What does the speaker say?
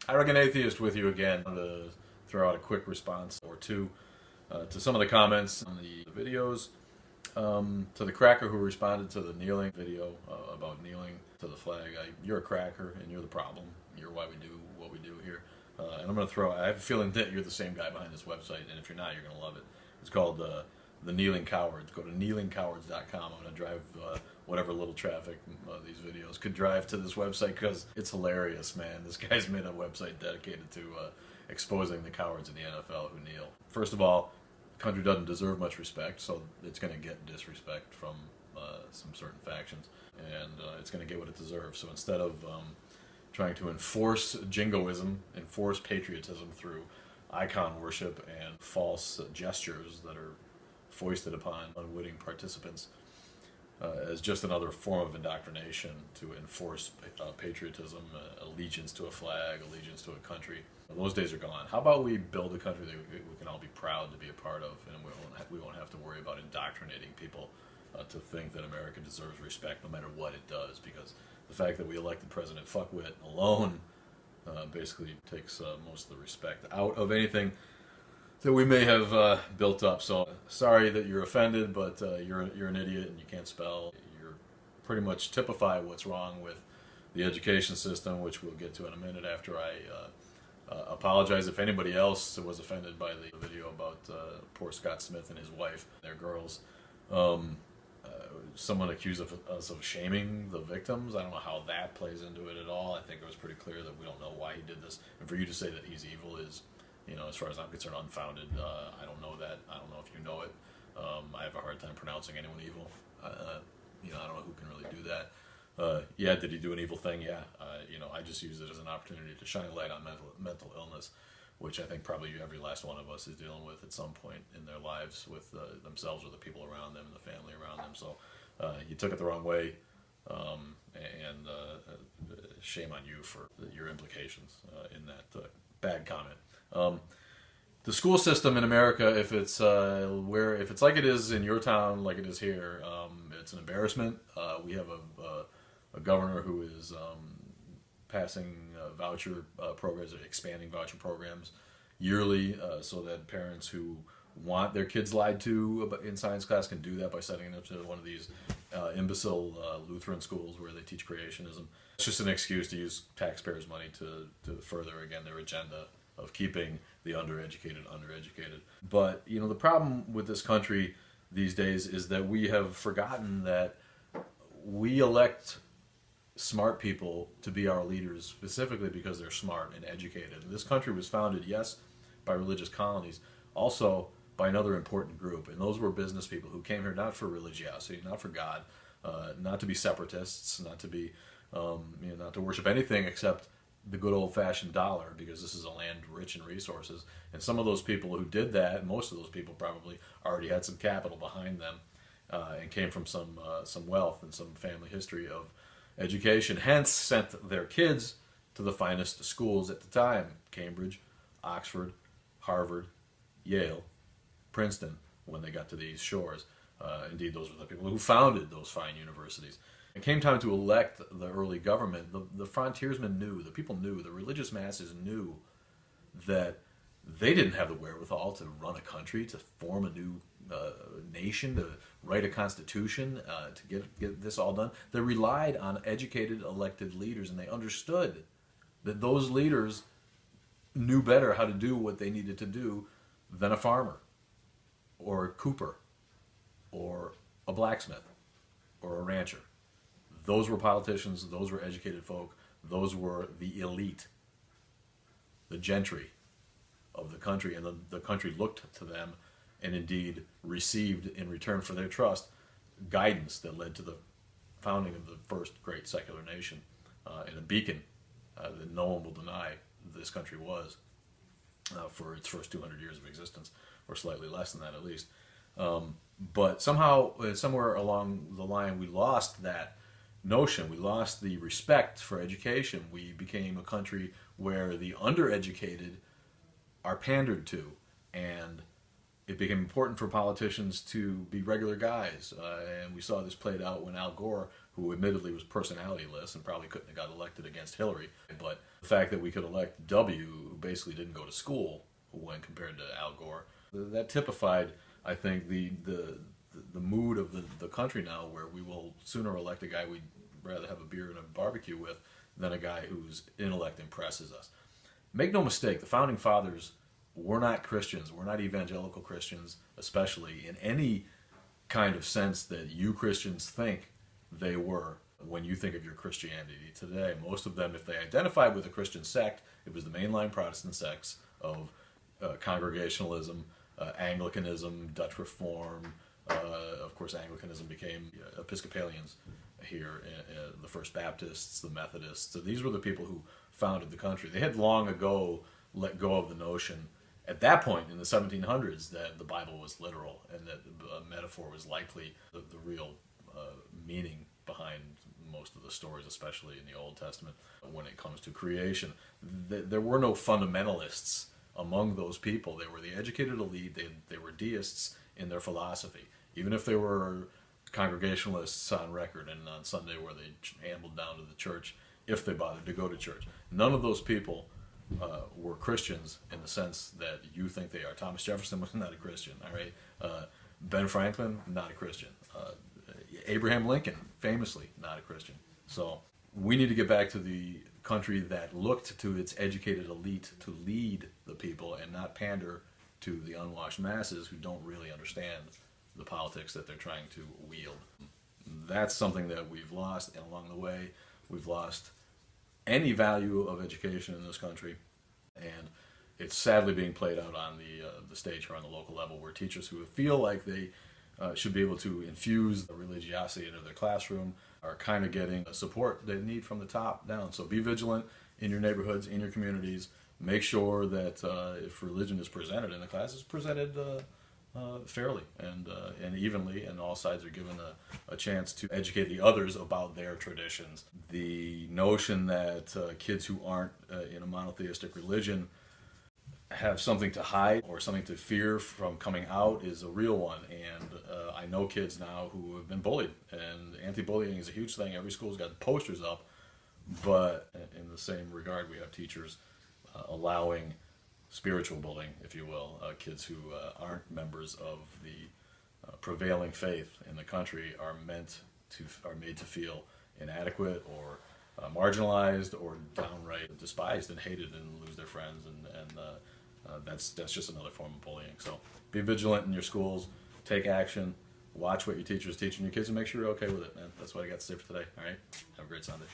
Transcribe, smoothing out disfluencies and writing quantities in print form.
I reckon Atheist with you again to throw out a quick response or two to some of the comments on the videos. To the cracker who responded to the kneeling video about kneeling to the flag, you're a cracker and you're the problem. You're why we do what we do here. And I'm going to I have a feeling that you're the same guy behind this website, and if you're not, you're going to love it. It's called The Kneeling Cowards. Go to kneelingcowards.com. I'm going to drive whatever little traffic these videos could drive to this website because it's hilarious, man. This guy's made a website dedicated to exposing the cowards in the NFL who kneel. First of all, the country doesn't deserve much respect, so it's going to get disrespect from some certain factions, and it's going to get what it deserves. So instead of trying to enforce jingoism, enforce patriotism through icon worship and false gestures that are foisted upon unwitting participants as just another form of indoctrination to enforce patriotism, allegiance to a flag, allegiance to a country. Those days are gone. How about we build a country that we can all be proud to be a part of, and we won't have to worry about indoctrinating people to think that America deserves respect no matter what it does, because the fact that we elected President Fuckwit alone basically takes most of the respect out of anything that we may have built up. So sorry that you're offended, but you're an idiot and you can't spell. You're pretty much typify what's wrong with the education system, which we'll get to in a minute after I apologize if anybody else was offended by the video about poor Scott Smith and his wife, their girls. Someone accused us of shaming the victims. I don't know how that plays into it at all. I think it was pretty clear that we don't know why he did this. And for you to say that he's evil is, as far as I'm concerned, unfounded. I don't know that. I don't know if you know it. I have a hard time pronouncing anyone evil. I don't know who can really do that. Yeah, did he do an evil thing? Yeah. I just use it as an opportunity to shine a light on mental illness, which I think probably every last one of us is dealing with at some point in their lives with themselves or the people around them and the family around them. So you took it the wrong way, and shame on you for your implications in that bad comment. The school system in America, if it's like it is in your town, like it is here, it's an embarrassment. We have a governor who is passing voucher programs, expanding voucher programs yearly, so that parents who want their kids lied to in science class can do that by sending them to one of these imbecile Lutheran schools where they teach creationism. It's just an excuse to use taxpayers' money to further, again, their agenda of keeping the undereducated. But, the problem with this country these days is that we have forgotten that we elect smart people to be our leaders specifically because they're smart and educated. And this country was founded, yes, by religious colonies, also by another important group, and those were business people who came here not for religiosity, not for God, not to be separatists, not to be, not to worship anything except the good old-fashioned dollar, because this is a land rich in resources. And some of those people who did that, most of those people probably already had some capital behind them and came from some wealth and some family history of education, hence sent their kids to the finest schools at the time: Cambridge, Oxford, Harvard, Yale, Princeton, when they got to these shores. Indeed, those were the people who founded those fine universities. It came time to elect the early government. The frontiersmen knew, the people knew, the religious masses knew that they didn't have the wherewithal to run a country, to form a new nation, to write a constitution, to get this all done. They relied on educated, elected leaders, and they understood that those leaders knew better how to do what they needed to do than a farmer, or a cooper, or a blacksmith, or a rancher. Those were politicians, those were educated folk, those were the elite, the gentry of the country, and the country looked to them and indeed received in return for their trust guidance that led to the founding of the first great secular nation, and a beacon that no one will deny this country was for its first 200 years of existence, or slightly less than that at least. But somehow, somewhere along the line, we lost that notion. We lost the respect for education. We became a country where the undereducated are pandered to, and it became important for politicians to be regular guys. And we saw this played out when Al Gore who admittedly was personality-less and probably couldn't have got elected against Hillary. But the fact that we could elect W, who basically didn't go to school when compared to Al Gore, that typified, I think, the mood of the country now, where we will sooner elect a guy we'd rather have a beer and a barbecue with than a guy whose intellect impresses us. Make no mistake, the Founding Fathers were not Christians. We're not evangelical Christians, especially in any kind of sense that you Christians think they were when you think of your Christianity today. Most of them, if they identified with a Christian sect, it was the mainline Protestant sects of Congregationalism, Anglicanism, Dutch Reform. Of course, Anglicanism became Episcopalians here, the First Baptists, the Methodists. So these were the people who founded the country. They had long ago let go of the notion, at that point in the 1700s, that the Bible was literal and that a metaphor was likely the real meaning behind most of the stories, especially in the Old Testament, when it comes to creation. There were no fundamentalists among those people. They were the educated elite. They were deists in their philosophy. Even if they were Congregationalists on record and on Sunday where they ambled down to the church, if they bothered to go to church. None of those people were Christians in the sense that you think they are. Thomas Jefferson was not a Christian, all right? Ben Franklin, not a Christian. Abraham Lincoln, famously not a Christian. So we need to get back to the country that looked to its educated elite to lead the people and not pander to the unwashed masses who don't really understand the politics that they're trying to wield. That's something that we've lost, and along the way, we've lost any value of education in this country, and it's sadly being played out on the stage here on the local level, where teachers who feel like they should be able to infuse the religiosity into their classroom are kind of getting the support they need from the top down. So be vigilant in your neighborhoods, in your communities. Make sure that if religion is presented in the class, it's presented fairly and evenly, and all sides are given a chance to educate the others about their traditions. The notion that kids who aren't in a monotheistic religion have something to hide or something to fear from coming out is a real one. And I know kids now who have been bullied, and anti-bullying is a huge thing. Every school's got posters up, but in the same regard, we have teachers allowing spiritual bullying, if you will. Kids who aren't members of the prevailing faith in the country are made to feel inadequate or marginalized or downright despised and hated and lose their friends, and that's just another form of bullying. So be vigilant in your schools, take action, watch what your teacher's teaching your kids, and make sure you're okay with it, man. That's what I got to say for today. All right, have a great Sunday.